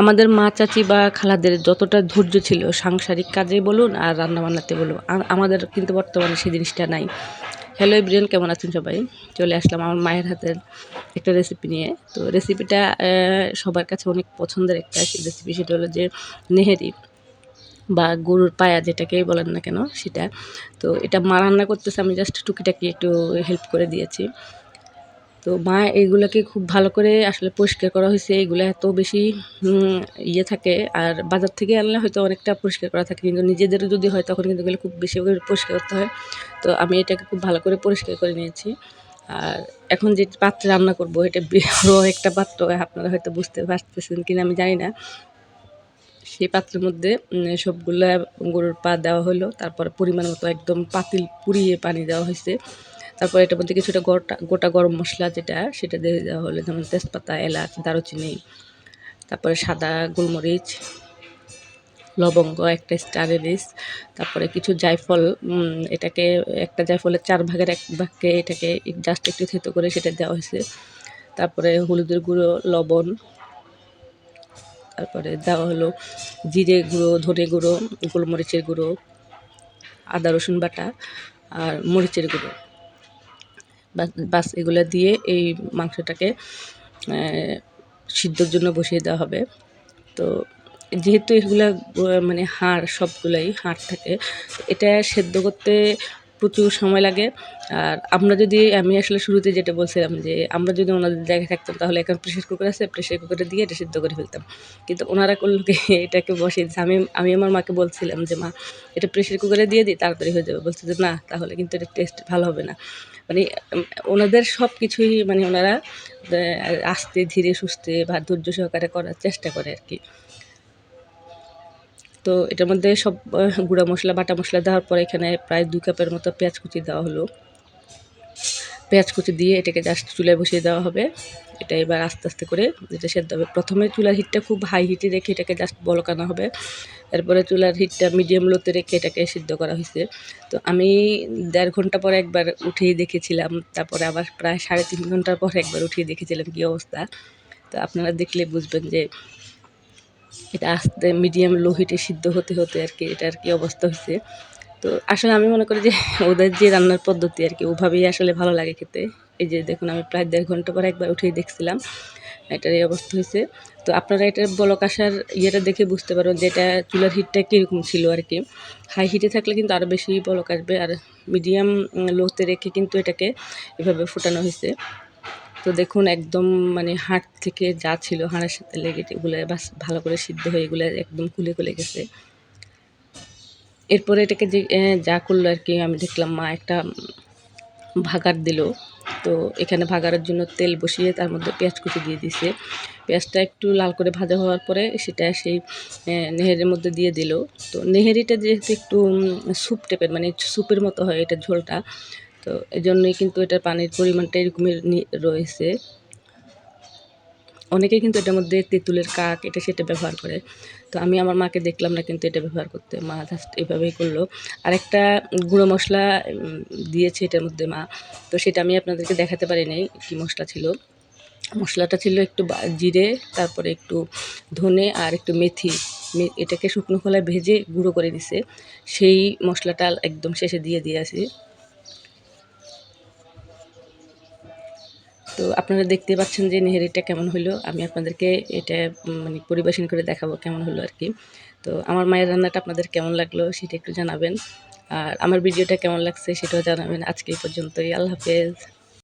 আমাদের মা, চাচি বা খালাদের যতটা ধৈর্য ছিল সাংসারিক কাজে বলুন আর রান্না-বান্নাতে বলুন, আমাদের কিন্তু বর্তমানে সেই জিনিসটা নাই। হ্যালো এভরিওয়ান, কেমন আছেন সবাই? চলে আসলাম আমার মায়ের হাতের একটা রেসিপি নিয়ে। তো রেসিপিটা সবার কাছে অনেক পছন্দের একটা রেসিপি, সেটা হলো যে নেহেরি বা গরুর পায়া যেটাকেই বলেন না কেন সেটা। তো এটা মা রান্না করতেছে, আমি জাস্ট টুকিটাকি একটু হেল্প করে দিয়েছি। তো মা এগুলাকে খুব ভালো করে আসলে পরিষ্কার করা হয়েছে। এগুলা এত বেশি ইয়ে থাকে, আর বাজার থেকে আনলে হয়তো অনেকটা পরিষ্কার করা থাকে। কিন্তু নিজেদের যদি হয় তখন কিন্তু এগুলো খুব বেশি করে পরিষ্কার করতে হয়। তো আমি এটাকে খুব ভালো করে পরিষ্কার করে নিয়েছি। আর এখন যে পাত্রে রান্না করব এটা বড় একটা পাত্র, আপনারা হয়তো বুঝতে পারতেছেন কিনা আমি জানি না। সেই পাত্রের মধ্যে সবগুলা গরুর পা দেওয়া হলো। তারপরে পরিমাণ মতো একদম পাতিল পুড়িয়ে পানি দেওয়া হইছে। তারপর এটার মধ্যে কিছুটা গোটা গরম মসলা সেটা দিয়ে দেওয়া হলো, যেমন তেজপাতা, এলাচ, দারুচিনি, তারপরে সাদা গোলমরিচ, লবঙ্গ, একটা স্টার এনিস, তারপরে কিছু জায়ফল। এটাকে একটা জায়ফলের 4 ভাগের 1 ভাগকে এটাকে জাস্ট একটু থেতো করে সেটা দেওয়া হয়েছে। তারপরে হলুদের গুঁড়ো, লবণ, তারপরে দেওয়া হলো জিরে গুঁড়ো, ধনে গুঁড়ো, গোলমরিচের গুঁড়ো, আদা রসুন বাটা আর মরিচের গুঁড়ো। বাস এগুলো দিয়ে এই মাংসটাকে সিদ্ধর জন্য বসিয়ে দেওয়া হবে। তো যেহেতু এগুলা মানে হাড়, সবগুলাই হাড় থাকে, এটা সেদ্ধ করতে প্রচুর সময় লাগে। আর আমি আসলে শুরুতে যেটা বলছিলাম যে আমরা যদি ওনাদের জায়গায় থাকতাম তাহলে এখন প্রেশার কুকার আছে, প্রেশার কুকারে দিয়ে এটা সিদ্ধ করে ফেলতাম। কিন্তু ওনারা করলো কি এটাকে বসিয়ে দিচ্ছে। আমি আমার মাকে বলছিলাম যে, "মা, এটা প্রেশার কুকারে দিয়ে দিই, তাড়াতাড়ি হয়ে যাবে।" বলছে যে, "না, তাহলে কিন্তু এটার টেস্ট ভালো হবে না।" মানে ওনাদের সব কিছুই মানে ওনারা আস্তে ধীরে সুস্থে বা ধৈর্য সহকারে করার চেষ্টা করে আরকি। তো এটার মধ্যে সব গুঁড়া মশলা, বাটা মশলা দেওয়ার পরে এখানে প্রায় 2 কাপের মতো পেঁয়াজ কুচি দেওয়া হলো। পেঁয়াজ কুচি দিয়ে এটাকে জাস্ট চুলায় বসিয়ে দেওয়া হবে। এটা এবার আস্তে, আস্তে করে এটা সেদ্ধ হবে। ১ম এ চুলার হিটটা খুব হাই হিটে রেখে এটাকে জাস্ট বলকানো হবে। এরপরে চুলার হিটটা মিডিয়াম লোতে রেখে এটাকে সিদ্ধ করা হইছে। তো আমি ১.৫ ঘন্টা পরে একবার উঠেই দেখেছিলাম। তারপরে আবার প্রায় ৩.৫ ঘন্টার পরে একবার উঠিয়ে দেখেছিলাম কী অবস্থা। তো আপনারা দেখলে বুঝবেন যে এটা আস্তে মিডিয়াম লো হিটে সিদ্ধ হতে, হতে আরকি এটার কী অবস্থা হইছে। তো আসলে আমি মনে করি যে ওদের যে রান্নার পদ্ধতি আরকি ওভাবেই আসলে ভালো লাগে খেতে। এই যে দেখুন, আমি প্রায় ১.৫ ঘন্টা পরে একবার উঠিয়ে দেখছিলাম। এটার এই অবস্থা হইছে। তো আপনারা এটার বলক আসার ইয়েটা দেখে বুঝতে পারবেন যে এটা চুলার হিটটা কিরকম ছিল আরকি। হাই হিটে থাকলে কিন্তু আরো বেশি বলক আসবে। আর মিডিয়াম লোতে রেখে কিন্তু এটাকে এভাবে ফুটানো হইছে। তো দেখুন একদম মানে হাড় থেকে যা ছিল হাড়ের সাথে লেগে এগুলো বাস ভালো করে সিদ্ধ হয়ে এগুলো একদম খুলে গেছে। এরপরে এটাকে যে যা করলো আরকি, আমি দেখলাম মা একটা ভাগার দিল। তো এখানে ভাগারের জন্য তেল বসিয়ে তার মধ্যে পেঁয়াজ কুচি দিয়ে দিছে। পেঁয়াজটা একটু লাল করে ভাজা হওয়ার পরে সেটা সেই নেহেরির মধ্যে দিয়ে দিল। তো নেহেরিটা যেহেতু একটু স্যুপ টাইপের, মানে স্যুপের মতো হয় এটার ঝোলটা। তো এজন্যই কিন্তু এটার পানির পরিমাণটা এরকমই রয়েছে। অনেকেই কিন্তু এটার মধ্যে তেঁতুলের কাক এটা সেটা ব্যবহার করে। তো আমি আমার মাকে দেখলাম না কিন্তু এটা ব্যবহার করতে। মা জাস্ট এভাবেই করলো। আরেকটা গুঁড়ো মসলা দিয়েছে এটার মধ্যে মা। তো সেটা আমি আপনাদেরকে দেখাতে পারি নাই কি মসলা ছিল। মসলাটা ছিল একটু জিরে, তারপরে একটু ধনে আর একটু মেথি। এটাকে শুকনো খোলায় ভেজে গুঁড়ো করে দিছে। সেই মসলাটা একদম শেষে দিয়ে দিয়েছি। তো আপনারা দেখতেই পাচ্ছেন যে নেহেরিটা কেমন হইলো। আমি আপনাদেরকে এটা মানে পরিবেশন করে দেখাবো কেমন হলো আরকি। তো আমার মায়ের রান্নাটা আপনাদের কেমন লাগলো সেটা একটু জানাবেন। আর আমার ভিডিওটা কেমন লাগছে সেটাও জানাবেন। আজকে এই পর্যন্তই। আল্লাহ হাফেজ।